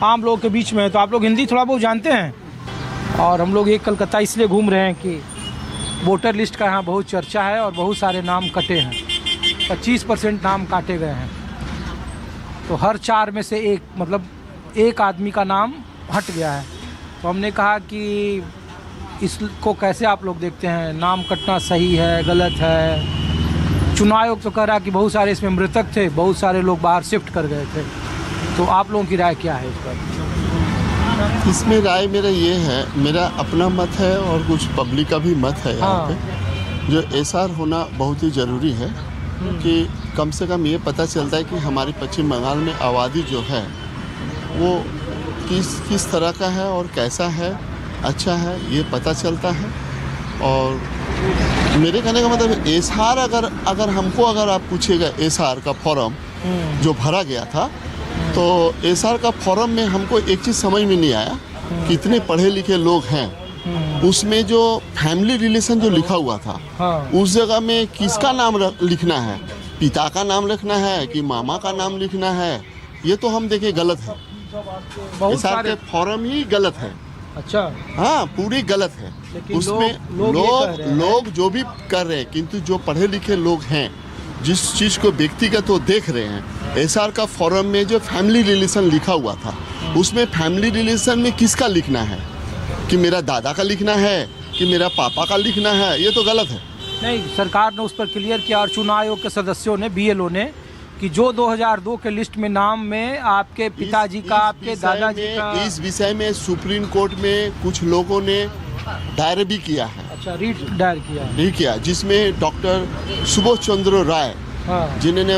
आम लोगों के बीच में है। तो आप लोग हिंदी थोड़ा बहुत जानते हैं, और हम लोग ये कलकत्ता इसलिए घूम रहे हैं कि वोटर लिस्ट का यहाँ बहुत चर्चा है और बहुत सारे नाम कटे हैं। 25% नाम काटे गए हैं, तो हर 4 में से एक, मतलब एक आदमी का नाम हट गया है। तो हमने कहा कि इसको कैसे आप लोग देखते हैं, नाम कटना सही है, गलत है? चुनाव आयोग तो कह रहा है कि बहुत सारे इसमें मृतक थे, बहुत सारे लोग बाहर शिफ्ट कर गए थे। तो आप लोगों की राय क्या है इस पर? इसमें राय मेरा ये है, मेरा अपना मत है और कुछ पब्लिक का भी मत है यहाँ पे, जो एसआर होना बहुत ही ज़रूरी है कि कम से कम ये पता चलता है कि हमारी पश्चिम बंगाल में आबादी जो है वो किस तरह का है और कैसा है, अच्छा है, ये पता चलता है। और मेरे कहने का मतलब एसआर अगर हमको आप पूछेगा एसआर का फॉर्म जो भरा गया था, तो एसआर का फॉर्म में हमको एक चीज़ समझ में नहीं आया कि इतने पढ़े लिखे लोग हैं, उसमें जो फैमिली रिलेशन जो लिखा हुआ था, उस जगह में किसका नाम लिखना है, पिता का नाम लिखना है कि मामा का नाम लिखना है, ये तो हम देखें गलत है। एसआर के फॉर्म ही गलत है। अच्छा, हाँ, पूरी गलत है। उसमें लोग जो भी कर रहे हैं, किंतु जो पढ़े लिखे लोग हैं, जिस चीज़ को व्यक्तिगत वो देख रहे हैं, एसआर का फॉर्म में जो फैमिली रिलेशन लिखा हुआ था, उसमें फैमिली रिलेशन में किसका लिखना है, कि मेरा दादा का लिखना है कि मेरा पापा का लिखना है, ये तो गलत है। नहीं, सरकार ने उस पर क्लियर किया और चुनाव आयोग के सदस्यों ने, बीएलओ ने, कि जो 2002 के लिस्ट में नाम में आपके पिताजी का, आपके दादाजी का, इस विषय में सुप्रीम कोर्ट में कुछ लोगों ने दायर भी किया है। अच्छा, रीट दायर किया, जिसमें डॉक्टर सुबोध चंद्र राय, जिन्होंने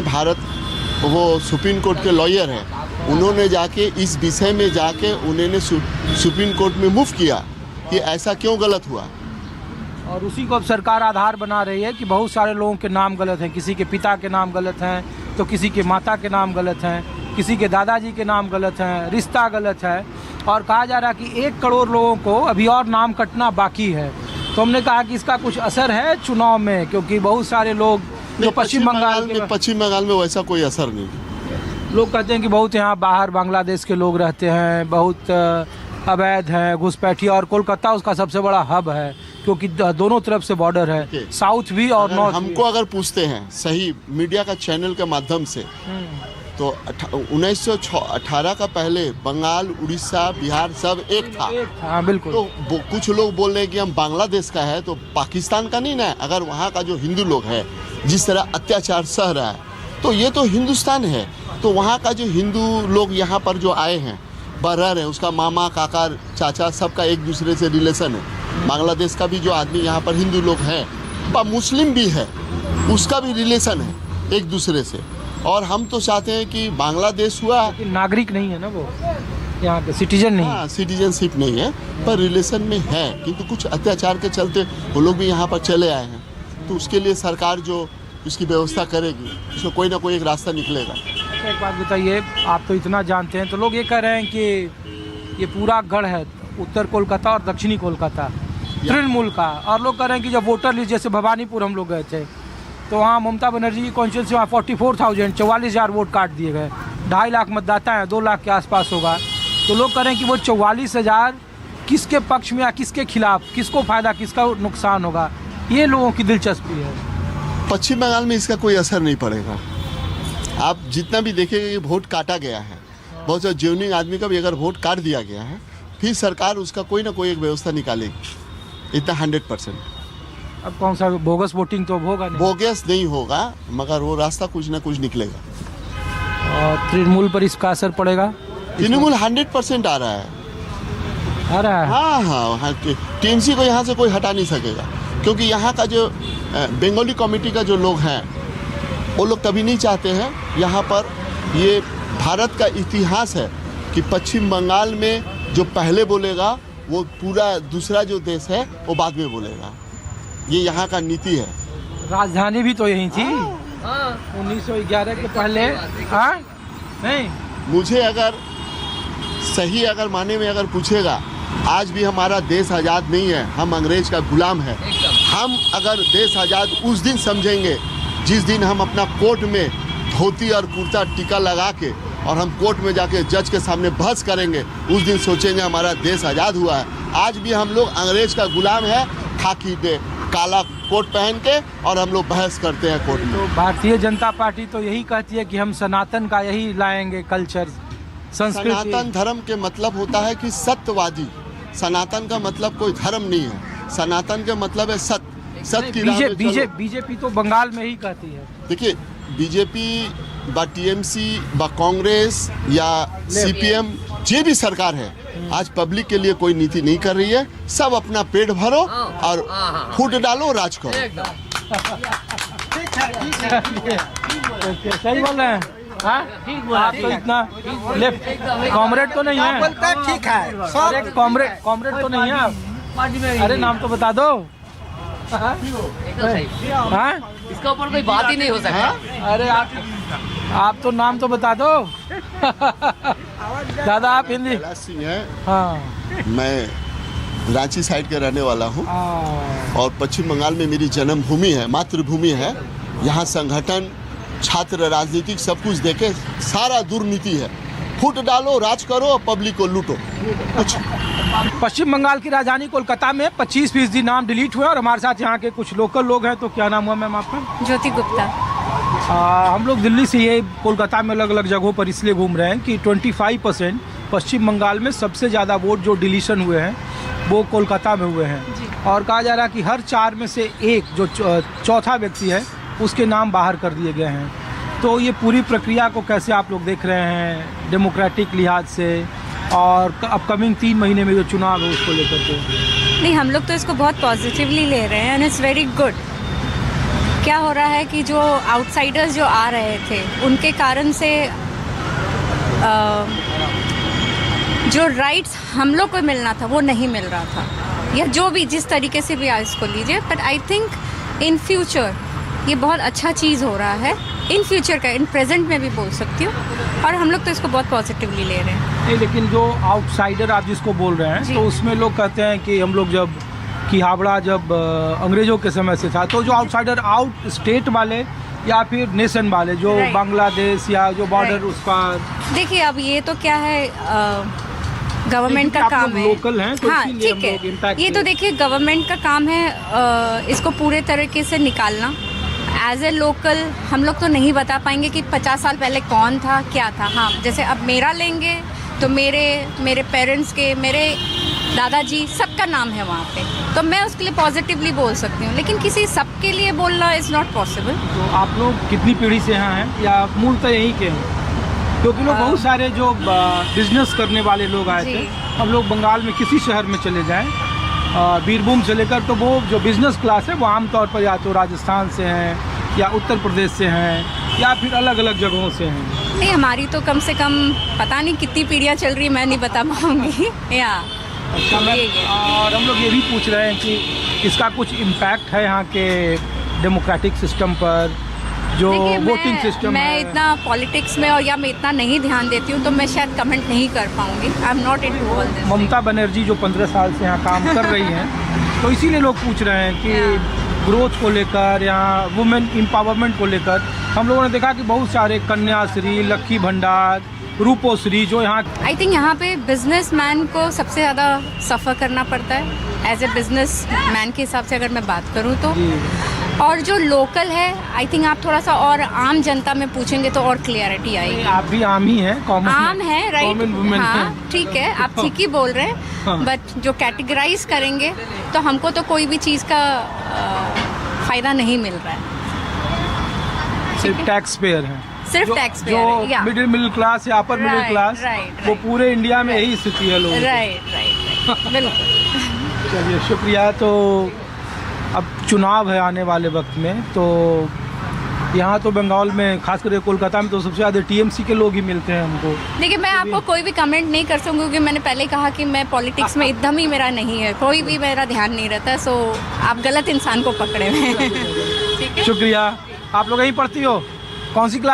वो सुप्रीम कोर्ट के लॉयर हैं, उन्होंने जाके इस विषय में जाके उन्होंने सुप्रीम कोर्ट में मूव किया कि ऐसा क्यों गलत हुआ। और उसी को अब सरकार आधार बना रही है कि बहुत सारे लोगों के नाम गलत हैं, किसी के पिता के नाम गलत हैं, तो किसी के माता के नाम गलत हैं, किसी के दादाजी के नाम गलत हैं, रिश्ता गलत है, और कहा जा रहा है कि 1 करोड़ लोगों को अभी और नाम कटना बाकी है। तो हमने कहा कि इसका कुछ असर है चुनाव में, क्योंकि बहुत सारे लोग जो पश्चिम बंगाल में वैसा कोई असर नहीं। लोग कहते हैं कि बहुत यहाँ बाहर बांग्लादेश के लोग रहते हैं, बहुत अवैध हैं, घुसपैठिया, और कोलकाता उसका सबसे बड़ा हब है, क्योंकि दोनों तरफ से बॉर्डर है, साउथ भी और नॉर्थ। हमको अगर पूछते हैं सही मीडिया का चैनल के माध्यम से, तो 1918 का पहले बंगाल, उड़ीसा, बिहार सब एक था। हाँ, बिल्कुल। तो कुछ लोग बोल रहे हैं कि हम बांग्लादेश का है, तो पाकिस्तान का नहीं ना। अगर वहाँ का जो हिंदू लोग है जिस तरह अत्याचार सह रहा है, तो ये तो हिंदुस्तान है। तो वहाँ का जो हिंदू लोग यहाँ पर जो आए हैं, रह रहे हैं, उसका मामा, काका, चाचा, सबका एक दूसरे से रिलेशन है। बांग्लादेश का भी जो आदमी यहाँ पर हिंदू लोग हैं, मुस्लिम भी है, उसका भी रिलेशन है एक दूसरे से। और हम तो चाहते हैं कि बांग्लादेश हुआ, नागरिक नहीं है ना वो, यहाँ के सिटीजन नहीं। हाँ, सिटीजनशिप नहीं है, पर रिलेशन में है, किंतु कुछ अत्याचार के चलते वो लोग भी यहाँ पर चले आए हैं। तो उसके लिए सरकार जो इसकी व्यवस्था करेगी, उसको कोई ना कोई एक रास्ता निकलेगा। एक बात बताइए, आप तो इतना जानते हैं, तो लोग ये कह रहे हैं कि ये पूरा गढ़ है उत्तर कोलकाता और दक्षिणी कोलकाता तृणमूल का, और लोग कह रहे हैं कि जब वोटर लिस्ट, जैसे भवानीपुर हम लोग गए थे, तो वहाँ ममता बनर्जी की कॉन्स्टिट्यूंसी में 44,000 वोट काट दिए गए। 2.5 लाख मतदाता हैं, 2 लाख के आसपास होगा। तो लोग कह रहे हैं कि वो 44,000 किसके पक्ष में या किसके खिलाफ, किसको फ़ायदा, किसका नुकसान होगा, ये लोगों की दिलचस्पी है। पश्चिम बंगाल में इसका कोई असर नहीं पड़ेगा। आप जितना भी देखेंगे कि वोट काटा गया है, बहुत सारे जेन्युइन आदमी का भी अगर वोट काट दिया गया है, फिर सरकार उसका कोई ना कोई एक व्यवस्था निकालेगी, इतना 100%। अब कौन सा बोगस वोटिंग तो होगा नहीं, बोगस नहीं होगा, मगर वो रास्ता कुछ ना कुछ निकलेगा। और तृणमूल पर इसका असर पड़ेगा? तृणमूल 100% आ रहा है। हाँ, टीएमसी को यहाँ से कोई हटा नहीं सकेगा, क्योंकि यहाँ का जो बंगाली कमेटी का जो लोग हैं, वो लोग कभी नहीं चाहते हैं यहाँ पर। ये भारत का इतिहास है कि पश्चिम बंगाल में जो पहले बोलेगा, वो पूरा दूसरा जो देश है वो बाद में बोलेगा। ये यहाँ का नीति है। राजधानी भी तो यही थी 1911 के पहले। हाँ, नहीं, मुझे अगर सही माने में अगर पूछेगा, आज भी हमारा देश आज़ाद नहीं है, हम अंग्रेज का गुलाम है। हम अगर देश आज़ाद उस दिन समझेंगे जिस दिन हम अपना कोर्ट में धोती और कुर्ता टीका लगा के और हम कोर्ट में जाके जज के सामने बहस करेंगे, उस दिन सोचेंगे हमारा देश आज़ाद हुआ है। आज भी हम लोग अंग्रेज का गुलाम है, खाकी दे काला कोट पहन के, और हम लोग बहस करते हैं कोर्ट में। तो भारतीय जनता पार्टी तो यही कहती है कि हम सनातन का यही लाएंगे कल्चर, संस्कृति। सनातन धर्म के मतलब होता है कि सत्यवादी। सनातन का मतलब कोई धर्म नहीं है, सनातन का मतलब है सत्य की राह में चलो। बीजेपी तो बंगाल में ही कहती है। देखिए, बीजेपी बा टीएमसी बा कांग्रेस या सीपीएम जे भी सरकार है, आज पब्लिक के लिए कोई नीति नहीं कर रही है। सब अपना पेट भरो और फूट डालो, राज करो। सही बोल रहे हैं। आप तो इतना लेफ्ट कॉमरेड तो नहीं है, ठीक है, अरे कॉमरेड तो नहीं है आप। अरे नाम तो बता दो। हाँ? इसके ऊपर कोई बात ही नहीं हो सकती। अरे आप तो नाम तो बता दो। दादा आप हिंदी। कैलाश सिंह है। हाँ। मैं रांची साइड के रहने वाला हूँ और पश्चिम बंगाल में मेरी जन्मभूमि है, मातृभूमि है। यहाँ संगठन, छात्र, राजनीतिक सब कुछ देखे, सारा दुर्नीति है। फूट डालो, राज करो और पब्लिक को लूटो। कुछ पश्चिम बंगाल की राजधानी कोलकाता में 25% नाम डिलीट हुए और हमारे साथ यहाँ के कुछ लोकल लोग हैं। तो क्या नाम हुआ मैम आपका? ज्योति गुप्ता। हम लोग दिल्ली से ये कोलकाता में अलग अलग जगहों पर इसलिए घूम रहे हैं कि 25% पश्चिम बंगाल में सबसे ज़्यादा वोट जो डिलीशन हुए हैं वो कोलकाता में हुए हैं। और कहा जा रहा है कि हर 4 में से एक जो चौथा व्यक्ति है उसके नाम बाहर कर दिए गए हैं। तो ये पूरी प्रक्रिया को कैसे आप लोग देख रहे हैं डेमोक्रेटिक लिहाज से, और अपकमिंग 3 महीने में जो चुनाव है उसको लेकर के? नहीं, हम लोग तो इसको बहुत पॉजिटिवली ले रहे हैं एंड इट्स वेरी गुड। क्या हो रहा है कि जो आउटसाइडर्स जो आ रहे थे उनके कारण से जो राइट्स हम लोग को मिलना था वो नहीं मिल रहा था, या जो भी जिस तरीके से भी आज इसको लीजिए। But I think in future ये बहुत अच्छा चीज़ हो रहा है। इन फ्यूचर का, इन प्रेजेंट में भी बोल सकती हूँ, और हम लोग तो इसको बहुत पॉजिटिवली ले रहे हैं। नहीं, लेकिन जो आउटसाइडर आप जिसको बोल रहे हैं, तो उसमें लोग कहते हैं कि हम लोग जब कि हावड़ा जब अंग्रेजों के समय से था, तो जो आउटसाइडर आउट स्टेट वाले या फिर नेशन वाले जो बांग्लादेश या जो बॉर्डर उस पर, देखिए अब ये तो क्या है, गवर्नमेंट का काम है। लोकल हैं तो हाँ इसीलिए ठीक हम लोग है, impact ये तो देखिए गवर्नमेंट का काम है इसको पूरे तरीके से निकालना। एज ए लोकल हम लोग तो नहीं बता पाएंगे कि 50 साल पहले कौन था, क्या था। हाँ, जैसे अब मेरा लेंगे तो मेरे पेरेंट्स के, मेरे दादाजी सबका नाम है वहाँ पे, तो मैं उसके लिए पॉजिटिवली बोल सकती हूँ। लेकिन किसी सबके लिए बोलना इज़ नॉट पॉसिबल। तो आप लोग कितनी पीढ़ी से यहाँ हैं या मूलतः यहीं के हैं? क्योंकि लोग बहुत सारे जो बिजनेस करने वाले लोग आए थे, हम लोग बंगाल में किसी शहर में चले जाएं, बीरभूम से लेकर, तो वो जो बिजनेस क्लास है वो आमतौर पर या तो राजस्थान से हैं या उत्तर प्रदेश से हैं या फिर अलग अलग जगहों से हैं। नहीं, हमारी तो कम से कम पता नहीं कितनी पीढ़ियाँ चल रही है, मैं नहीं बता पाऊँगी। या अच्छा मैम, और हम लोग ये भी पूछ रहे हैं कि इसका कुछ इम्पैक्ट है यहाँ के डेमोक्रेटिक सिस्टम पर, जो वोटिंग सिस्टम मैं है? इतना पॉलिटिक्स में और या मैं इतना नहीं ध्यान देती हूँ, तो मैं शायद कमेंट नहीं कर पाऊँगी। I am not into all this. Mamata Banerjee जो 15 साल से यहाँ काम कर रही हैं, तो इसीलिए लोग पूछ रहे हैं कि ग्रोथ को लेकर या वुमेन एम्पावरमेंट को लेकर हम लोगों ने देखा कि बहुत सारे कन्याश्री, लक्की भंडार, रूपोश्री जो यहाँ, आई थिंक यहाँ पे बिजनेसमैन को सबसे ज़्यादा सफ़र करना पड़ता है। एज ए बिजनेस मैन के हिसाब से अगर मैं बात करूँ तो, और जो लोकल है, आई थिंक आप थोड़ा सा और आम जनता में पूछेंगे तो और क्लियरिटी आएगी। आप भी आम ही हैं, कॉमन आम है, राइट? कॉमन वुमेन हाँ हैं। ठीक है, आप ठीक ही बोल रहे हाँ। हैं। बट जो कैटेगराइज करेंगे तो हमको तो कोई भी चीज़ का फ़ायदा नहीं मिल रहा है। सिर्फ टैक्स पेयर हैं, सिर्फ टैक्स जो मिडिल क्लास या अपर मिडिल क्लास, वो पूरे इंडिया में यही स्थिति है लोगों की। राइट बिल्कुल। चलिए शुक्रिया। तो अब चुनाव है आने वाले वक्त में, तो यहाँ तो बंगाल में खास करके कोलकाता में तो सबसे ज़्यादा टीएमसी के लोग ही मिलते हैं हमको। देखिए मैं आपको कोई भी कमेंट नहीं कर सकूँगी, क्योंकि मैंने पहले कहा कि मैं पॉलिटिक्स में एकदम ही मेरा नहीं है, कोई भी मेरा ध्यान नहीं रहता। सो आप गलत इंसान को पकड़े हुए हैं। ठीक है, शुक्रिया। आप लोग यहीं पढ़ती हो? कौन सी क्लास?